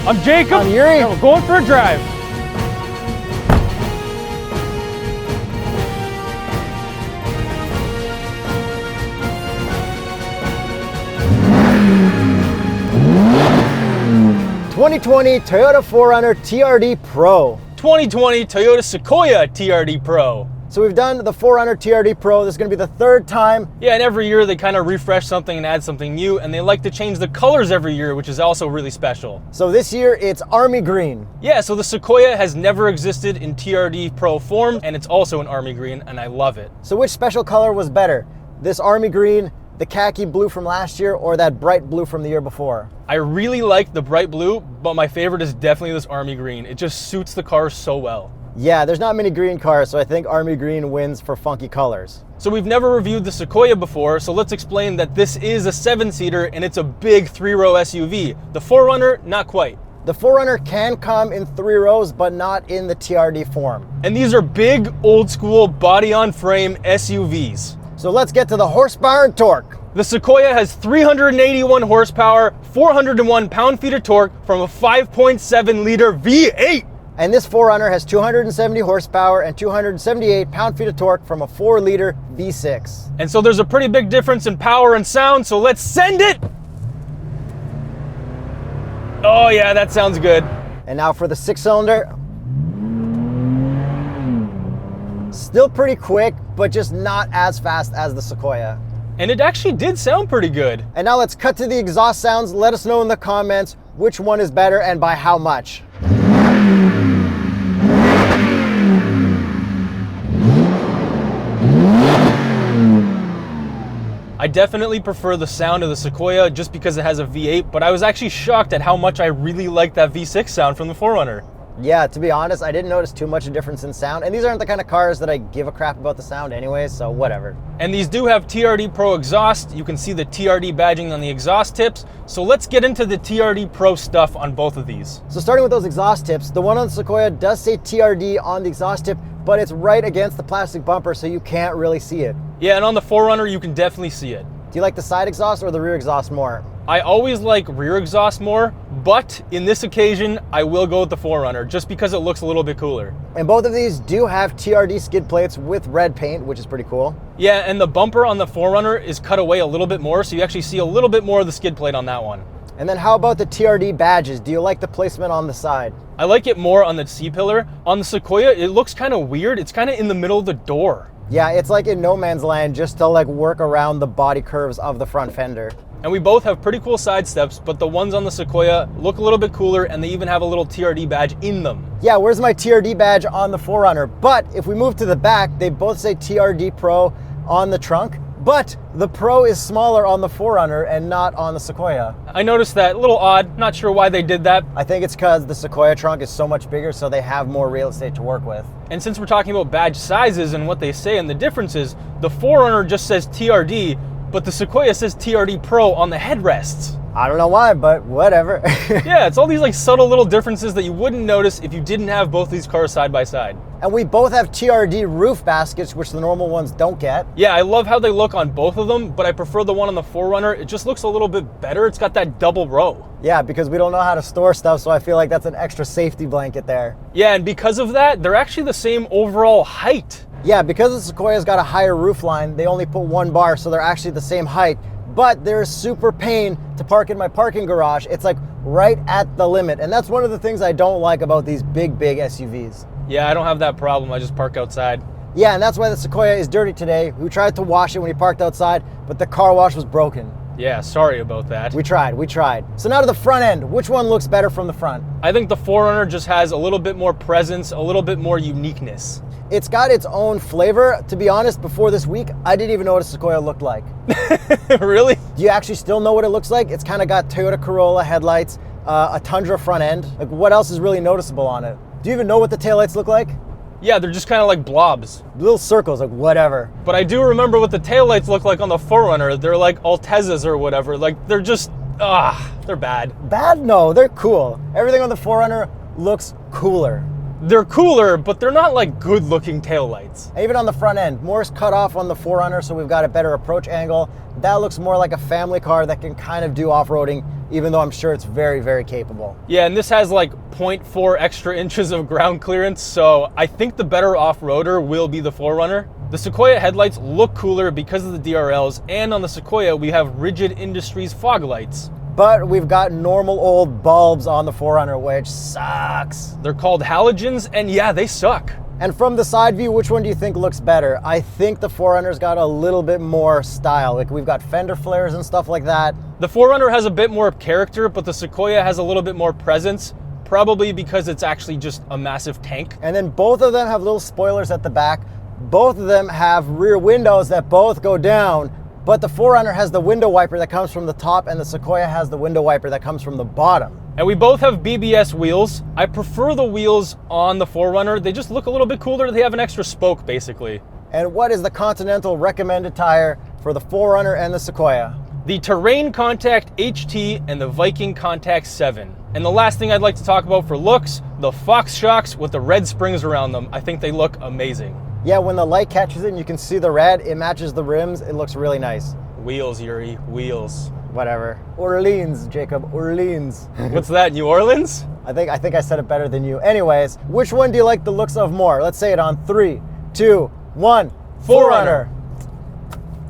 I'm Jacob. I'm Yuri. And we're going for a drive. '20 Toyota 4Runner TRD Pro. 2020 Toyota Sequoia TRD Pro. So we've done the 4Runner TRD Pro. This is going to be the third time. Yeah, and every year they kind of refresh something and add something new, and they like to change the colors every year, which is also really special. So this year it's Army Green. Yeah, so the Sequoia has never existed in TRD Pro form, and it's also an Army Green, and I love it. So which special color was better? This Army Green, the khaki blue from last year, or that bright blue from the year before? I really like the bright blue, but my favorite is definitely this Army Green. It just suits the car so well. Yeah, there's not many green cars, so I think Army Green wins for funky colors. So we've never reviewed the Sequoia before, so let's explain that this is a 7-seater and it's a big 3-row SUV. The 4Runner, not quite. The 4Runner can come in 3 rows, but not in the TRD form. And these are big, old school, body-on-frame SUVs. So let's get to the horsepower and torque. The Sequoia has 381 horsepower, 401 pound-feet of torque from a 5.7-liter V8. And this 4Runner has 270 horsepower and 278 pound-feet of torque from a 4-liter V6. And so there's a pretty big difference in power and sound, so let's send it! Oh yeah, that sounds good. And now for the 6-cylinder. Still pretty quick, but just not as fast as the Sequoia. And it actually did sound pretty good. And now let's cut to the exhaust sounds. Let us know in the comments which one is better and by how much. I definitely prefer the sound of the Sequoia just because it has a V8, but I was actually shocked at how much I really like that V6 sound from the 4Runner. Yeah, to be honest, I didn't notice too much of a difference in sound, and these aren't the kind of cars that I give a crap about the sound anyway, so whatever. And these do have TRD Pro Exhaust. You can see the TRD badging on the exhaust tips, so let's get into the TRD Pro stuff on both of these. So starting with those exhaust tips, the one on the Sequoia does say TRD on the exhaust tip, but it's right against the plastic bumper, so you can't really see it. Yeah, and on the 4Runner, you can definitely see it. Do you like the side exhaust or the rear exhaust more? I always like rear exhaust more, but in this occasion, I will go with the 4Runner just because it looks a little bit cooler. And both of these do have TRD skid plates with red paint, which is pretty cool. Yeah, and the bumper on the 4Runner is cut away a little bit more, so you actually see a little bit more of the skid plate on that one. And then how about the TRD badges? Do you like the placement on the side? I like it more on the C-pillar. On the Sequoia, it looks kind of weird. It's kind of in the middle of the door. Yeah, it's like in no man's land just to like work around the body curves of the front fender. And we both have pretty cool side steps, but the ones on the Sequoia look a little bit cooler and they even have a little TRD badge in them. Yeah, where's my TRD badge on the 4Runner? But if we move to the back, they both say TRD Pro on the trunk, but the Pro is smaller on the 4Runner and not on the Sequoia. I noticed that, a little odd, not sure why they did that. I think it's because the Sequoia trunk is so much bigger, so they have more real estate to work with. And since we're talking about badge sizes and what they say and the differences, the 4Runner just says TRD, but the Sequoia says TRD Pro on the headrests. I don't know why, but whatever. Yeah, it's all these like subtle little differences that you wouldn't notice if you didn't have both these cars side by side. And we both have TRD roof baskets, which the normal ones don't get. Yeah, I love how they look on both of them, but I prefer the one on the 4Runner. It just looks a little bit better. It's got that double row. Yeah, because we don't know how to store stuff, so I feel like that's an extra safety blanket there. Yeah, and because of that, they're actually the same overall height. Yeah, because the Sequoia's got a higher roof line, they only put 1 bar, so they're actually the same height. But there's super pain to park in my parking garage. It's like right at the limit. And that's one of the things I don't like about these big SUVs. Yeah, I don't have that problem. I just park outside. Yeah, and that's why the Sequoia is dirty today. We tried to wash it when we parked outside, but the car wash was broken. Yeah, sorry about that. We tried. So now to the front end. Which one looks better from the front? I think the 4Runner just has a little bit more presence, a little bit more uniqueness. It's got its own flavor. To be honest, before this week, I didn't even know what a Sequoia looked like. Really? Do you actually still know what it looks like? It's kind of got Toyota Corolla headlights, a Tundra front end. Like, what else is really noticeable on it? Do you even know what the taillights look like? Yeah, they're just kind of like blobs. Little circles, like whatever. But I do remember what the taillights look like on the 4Runner. They're like Altezas or whatever. Like, they're just, they're bad. Bad? No, they're cool. Everything on the 4Runner looks cooler. They're cooler, but they're not like good looking taillights. Even on the front end, more's cut off on the 4Runner, so we've got a better approach angle. That looks more like a family car that can kind of do off-roading even though I'm sure it's very, very capable. Yeah, and this has like 0.4 extra inches of ground clearance, so I think the better off-roader will be the 4Runner. The Sequoia headlights look cooler because of the DRLs, and on the Sequoia we have Rigid Industries fog lights. But we've got normal old bulbs on the 4Runner, which sucks. They're called halogens, and yeah, they suck. And from the side view, which one do you think looks better? I think the 4Runner's got a little bit more style. Like, we've got fender flares and stuff like that. The 4Runner has a bit more character, but the Sequoia has a little bit more presence, probably because it's actually just a massive tank. And then both of them have little spoilers at the back. Both of them have rear windows that both go down, but the 4Runner has the window wiper that comes from the top, and the Sequoia has the window wiper that comes from the bottom. And we both have BBS wheels. I prefer the wheels on the 4Runner. They just look a little bit cooler. They have an extra spoke, basically. And what is the Continental recommended tire for the 4Runner and the Sequoia? The Terrain Contact HT and the Viking Contact 7. And the last thing I'd like to talk about for looks, the Fox shocks with the red springs around them. I think they look amazing. Yeah, when the light catches it and you can see the red, it matches the rims. It looks really nice. Wheels, Yuri, wheels. Whatever. Orleans, Jacob, Orleans. What's that, New Orleans? I think I said it better than you. Anyways, which one do you like the looks of more? Let's say it on 3, 2, 1. 4Runner.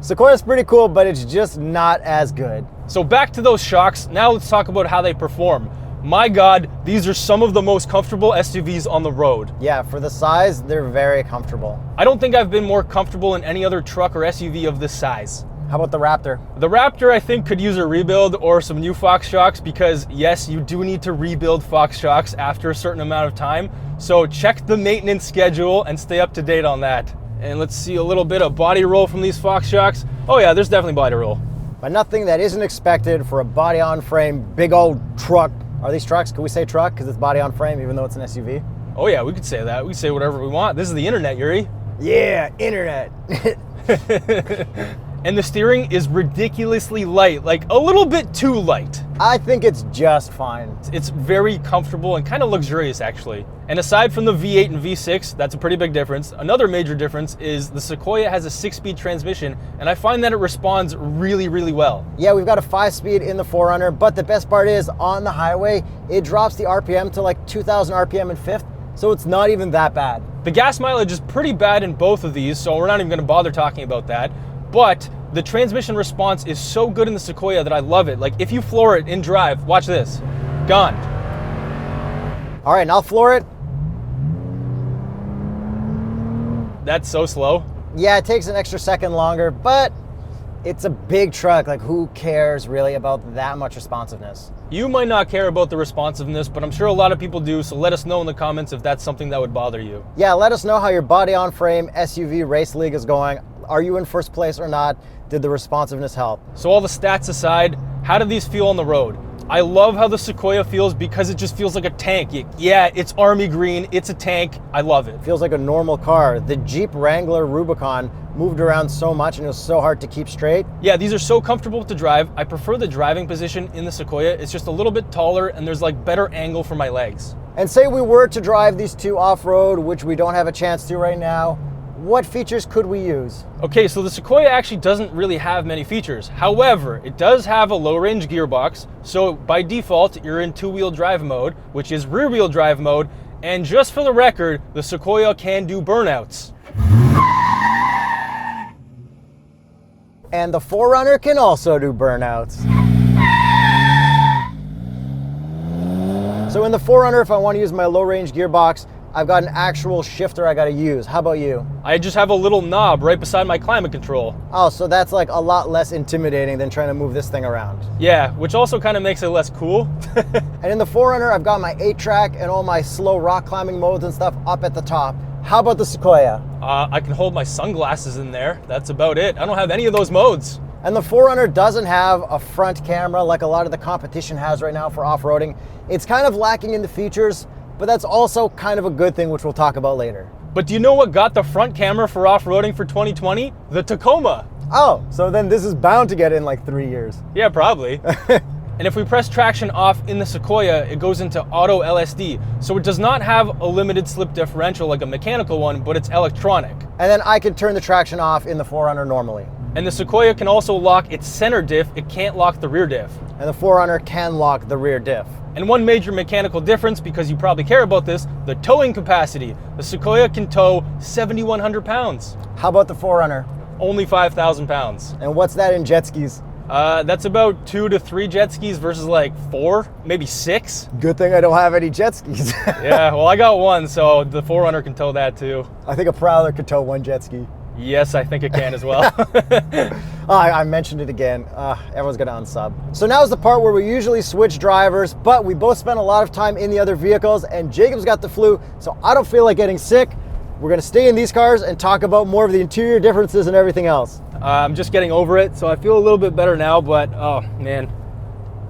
Sequoia's pretty cool, but it's just not as good. So back to those shocks. Now let's talk about how they perform. My God, these are some of the most comfortable SUVs on the road. Yeah, for the size, they're very comfortable. I don't think I've been more comfortable in any other truck or SUV of this size. How about the Raptor? The Raptor, I think, could use a rebuild or some new Fox shocks because, yes, you do need to rebuild Fox shocks after a certain amount of time. So check the maintenance schedule and stay up to date on that. And let's see a little bit of body roll from these Fox shocks. Oh yeah, there's definitely body roll. But nothing that isn't expected for a body on frame, big old truck. Are these trucks? Can we say truck because it's body on frame even though it's an SUV? Oh yeah, we could say that. We could say whatever we want. This is the internet, Yuri. Yeah, internet. And the steering is ridiculously light, like a little bit too light. I think it's just fine. It's very comfortable and kind of luxurious actually. And aside from the V8 and V6, that's a pretty big difference. Another major difference is the Sequoia has a 6-speed transmission, and I find that it responds really, really well. Yeah, we've got a 5-speed in the 4Runner, but the best part is on the highway, it drops the RPM to like 2,000 RPM in fifth, so it's not even that bad. The gas mileage is pretty bad in both of these, so we're not even gonna bother talking about that. But the transmission response is so good in the Sequoia that I love it. Like if you floor it in drive, watch this, gone. All right, now floor it. That's so slow. Yeah, it takes an extra second longer, but it's a big truck. Like who cares really about that much responsiveness? You might not care about the responsiveness, but I'm sure a lot of people do, so let us know in the comments if that's something that would bother you. Yeah, let us know how your body on frame SUV race league is going. Are you in first place or not? Did the responsiveness help? So all the stats aside, how do these feel on the road? I love how the Sequoia feels because it just feels like a tank. Yeah, it's army green, it's a tank, I love it. Feels like a normal car. The Jeep Wrangler Rubicon moved around so much and it was so hard to keep straight. Yeah, these are so comfortable to drive. I prefer the driving position in the Sequoia. It's just a little bit taller and there's like better angle for my legs. And say we were to drive these two off-road, which we don't have a chance to right now, what features could we use? Okay, so the Sequoia actually doesn't really have many features. However, it does have a low-range gearbox, so by default, you're in two-wheel drive mode, which is rear-wheel drive mode, and just for the record, the Sequoia can do burnouts. And the 4Runner can also do burnouts. So in the 4Runner, if I want to use my low-range gearbox, I've got an actual shifter I gotta use. How about you? I just have a little knob right beside my climate control. Oh, so that's like a lot less intimidating than trying to move this thing around. Yeah, which also kind of makes it less cool. And in the 4Runner, I've got my 8-track and all my slow rock climbing modes and stuff up at the top. How about the Sequoia? I can hold my sunglasses in there. That's about it. I don't have any of those modes. And the 4Runner doesn't have a front camera like a lot of the competition has right now for off-roading. It's kind of lacking in the features, but that's also kind of a good thing, which we'll talk about later. But do you know what got the front camera for off-roading for 2020? The Tacoma. Oh, so then this is bound to get in like 3 years. Yeah, probably. And if we press traction off in the Sequoia, it goes into auto LSD. So it does not have a limited slip differential like a mechanical one, but it's electronic. And then I can turn the traction off in the 4Runner normally. And the Sequoia can also lock its center diff, it can't lock the rear diff. And the 4Runner can lock the rear diff. And one major mechanical difference, because you probably care about this, the towing capacity. The Sequoia can tow 7,100 pounds. How about the 4Runner? Only 5,000 pounds. And what's that in jet skis? That's about 2 to 3 jet skis versus like 4, maybe 6. Good thing I don't have any jet skis. Yeah, well, I got one, so the 4Runner can tow that too. I think a Prowler could tow 1 jet ski. Yes, I think it can as well. I mentioned it again. Everyone's gonna unsub. So now is the part where we usually switch drivers, but we both spend a lot of time in the other vehicles, and Jacob's got the flu, so I don't feel like getting sick. We're gonna stay in these cars and talk about more of the interior differences and everything else. I'm just getting over it, so I feel a little bit better now, but oh man,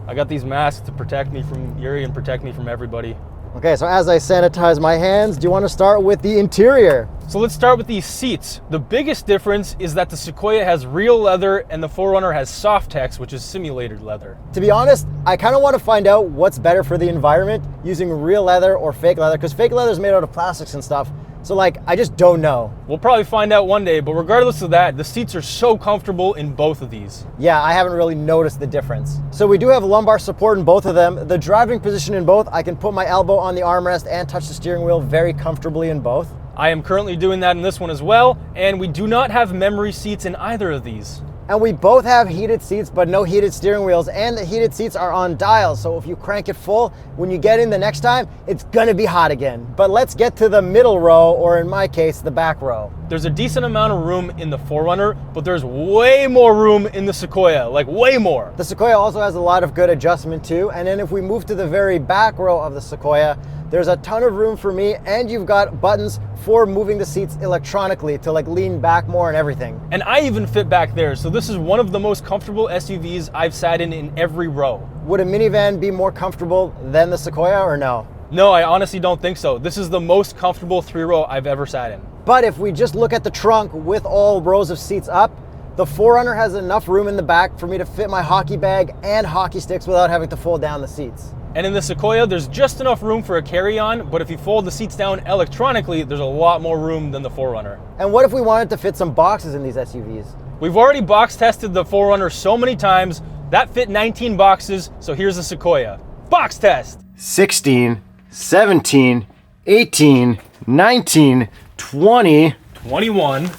I got these masks to protect me from Yuri and protect me from everybody. Okay, so as I sanitize my hands, do you want to start with the interior? So let's start with these seats. The biggest difference is that the Sequoia has real leather and the 4Runner has Softex, which is simulated leather. To be honest, I kind of want to find out what's better for the environment, using real leather or fake leather, because fake leather is made out of plastics and stuff. So like, I just don't know. We'll probably find out one day, but regardless of that, the seats are so comfortable in both of these. Yeah, I haven't really noticed the difference. So we do have lumbar support in both of them. The driving position in both, I can put my elbow on the armrest and touch the steering wheel very comfortably in both. I am currently doing that in this one as well, and we do not have memory seats in either of these. And we both have heated seats, but no heated steering wheels, and the heated seats are on dials, so if you crank it full, when you get in the next time, it's gonna be hot again. But let's get to the middle row, or in my case, the back row. There's a decent amount of room in the 4Runner, but there's way more room in the Sequoia, like way more. The Sequoia also has a lot of good adjustment too, and then if we move to the very back row of the Sequoia, there's a ton of room for me, and you've got buttons for moving the seats electronically to like lean back more and everything. And I even fit back there, so this is one of the most comfortable SUVs I've sat in every row. Would a minivan be more comfortable than the Sequoia or no? No, I honestly don't think so. This is the most comfortable 3-row I've ever sat in. But if we just look at the trunk with all rows of seats up, the 4Runner has enough room in the back for me to fit my hockey bag and hockey sticks without having to fold down the seats. And in the Sequoia, there's just enough room for a carry-on, but if you fold the seats down electronically, there's a lot more room than the 4Runner. And what if we wanted to fit some boxes in these SUVs? We've already box tested the 4Runner so many times, that fit 19 boxes, so here's the Sequoia. Box test! 16, 17, 18, 19, 20, 21,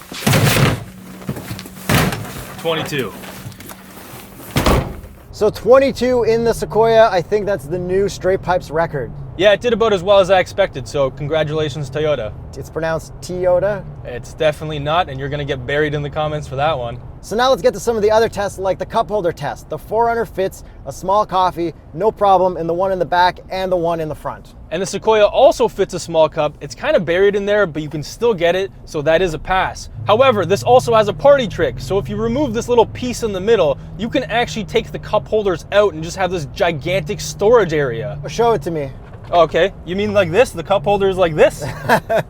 22. So 22 in the Sequoia, I think that's the new TheStraightPipes record. Yeah, it did about as well as I expected, so congratulations, Toyota. It's pronounced Toyota. It's definitely not, and you're gonna get buried in the comments for that one. So now let's get to some of the other tests, like the cup holder test. The 4Runner fits a small coffee, no problem, in the one in the back and the one in the front. And the Sequoia also fits a small cup. It's kind of buried in there, but you can still get it, so that is a pass. However, this also has a party trick. So if you remove this little piece in the middle, you can actually take the cup holders out and just have this gigantic storage area. Show it to me. Okay, you mean like this? The cup holder is like this?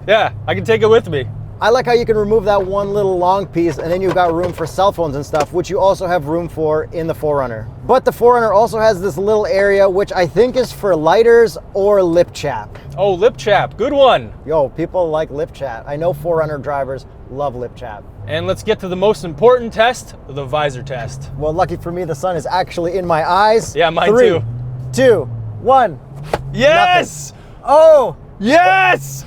Yeah, I can take it with me. I like how you can remove that one little long piece and then you've got room for cell phones and stuff, which you also have room for in the 4Runner. But the 4Runner also has this little area, which I think is for lighters or lip chap. Oh, lip chap, good one. Yo, people like lip chap. I know 4Runner drivers love lip chap. And let's get to the most important test, the visor test. Well, lucky for me, the sun is actually in my eyes. Yeah, mine 3, too. 2, 1. Yes! Nothing. Oh! Yes!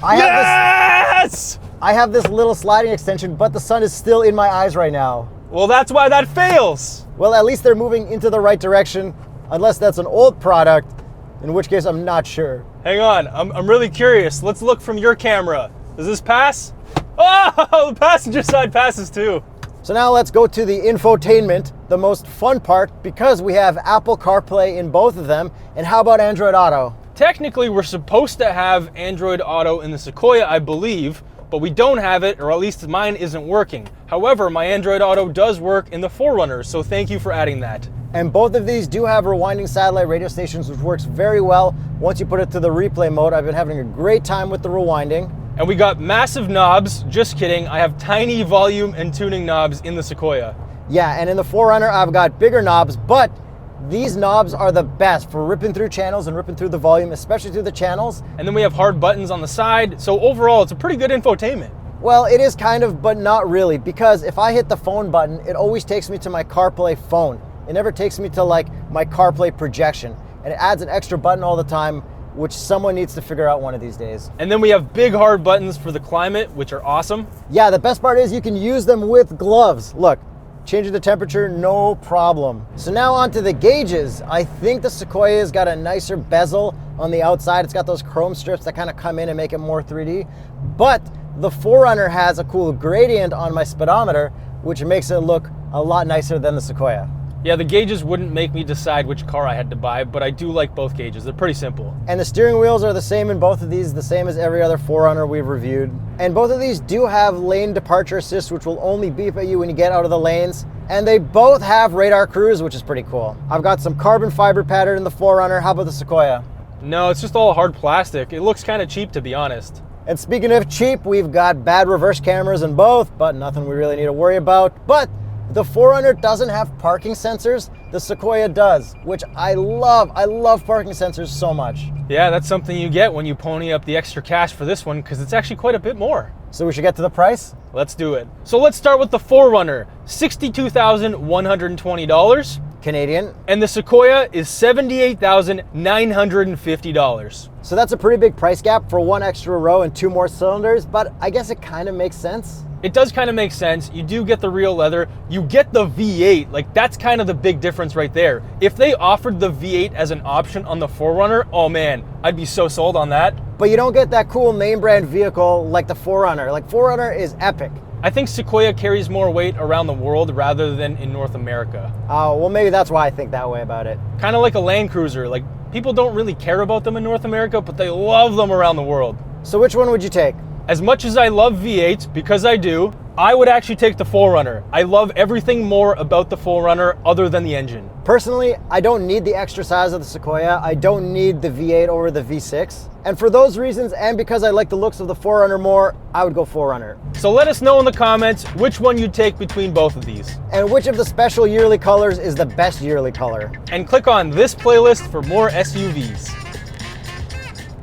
I have this little sliding extension, but the sun is still in my eyes right now. Well, that's why that fails. Well, at least they're moving into the right direction, unless that's an old product, in which case I'm not sure. Hang on, I'm really curious. Let's look from your camera. Does this pass? Oh, the passenger side passes too. So now let's go to the infotainment, the most fun part, because we have Apple CarPlay in both of them. And how about Android Auto? Technically, we're supposed to have Android Auto in the Sequoia, I believe, but we don't have it, or at least mine isn't working. However, my Android Auto does work in the 4Runner, so thank you for adding that. And both of these do have rewinding satellite radio stations, which works very well once you put it to the replay mode. I've been having a great time with the rewinding. And we got massive knobs, just kidding. I have tiny volume and tuning knobs in the Sequoia. Yeah, and in the 4Runner, I've got bigger knobs, but these knobs are the best for ripping through channels and ripping through the volume, especially through the channels. And then we have hard buttons on the side, so overall, it's a pretty good infotainment. Well, it is kind of, but not really, because if I hit the phone button, it always takes me to my CarPlay phone. It never takes me to like my CarPlay projection, and it adds an extra button all the time, which someone needs to figure out one of these days. And then we have big hard buttons for the climate, which are awesome. Yeah, the best part is you can use them with gloves. Look, changing the temperature, no problem. So now onto the gauges. I think the Sequoia's got a nicer bezel on the outside. It's got those chrome strips that kind of come in and make it more 3D. But the 4Runner has a cool gradient on my speedometer, which makes it look a lot nicer than the Sequoia. Yeah, the gauges wouldn't make me decide which car I had to buy, but I do like both gauges. They're pretty simple. And the steering wheels are the same in both of these, the same as every other 4Runner we've reviewed. And both of these do have lane departure assist, which will only beep at you when you get out of the lanes. And they both have radar cruise, which is pretty cool. I've got some carbon fiber pattern in the 4Runner. How about the Sequoia? No, it's just all hard plastic. It looks kind of cheap, to be honest. And speaking of cheap, we've got bad reverse cameras in both, but nothing we really need to worry about. But the 4Runner doesn't have parking sensors. The Sequoia does, which I love. I love parking sensors so much. Yeah, that's something you get when you pony up the extra cash for this one, because it's actually quite a bit more. So we should get to the price? Let's do it. So let's start with the 4Runner, $62,120. Canadian. And the Sequoia is $78,950. So that's a pretty big price gap for one extra row and two more cylinders, but I guess it kind of makes sense. It does kind of make sense. You do get the real leather. You get the V8. Like, that's kind of the big difference right there. If they offered the V8 as an option on the 4Runner, oh man, I'd be so sold on that. But you don't get that cool name brand vehicle like the 4Runner. Like, 4Runner is epic. I think Sequoia carries more weight around the world rather than in North America. Oh, well, maybe that's why I think that way about it. Kind of like a Land Cruiser. Like, people don't really care about them in North America, but they love them around the world. So which one would you take? As much as I love V8s, because I do, I would actually take the 4Runner. I love everything more about the 4Runner other than the engine. Personally, I don't need the extra size of the Sequoia. I don't need the V8 over the V6. And for those reasons, and because I like the looks of the 4Runner more, I would go 4Runner. So let us know in the comments which one you'd take between both of these. And which of the special yearly colors is the best yearly color. And click on this playlist for more SUVs.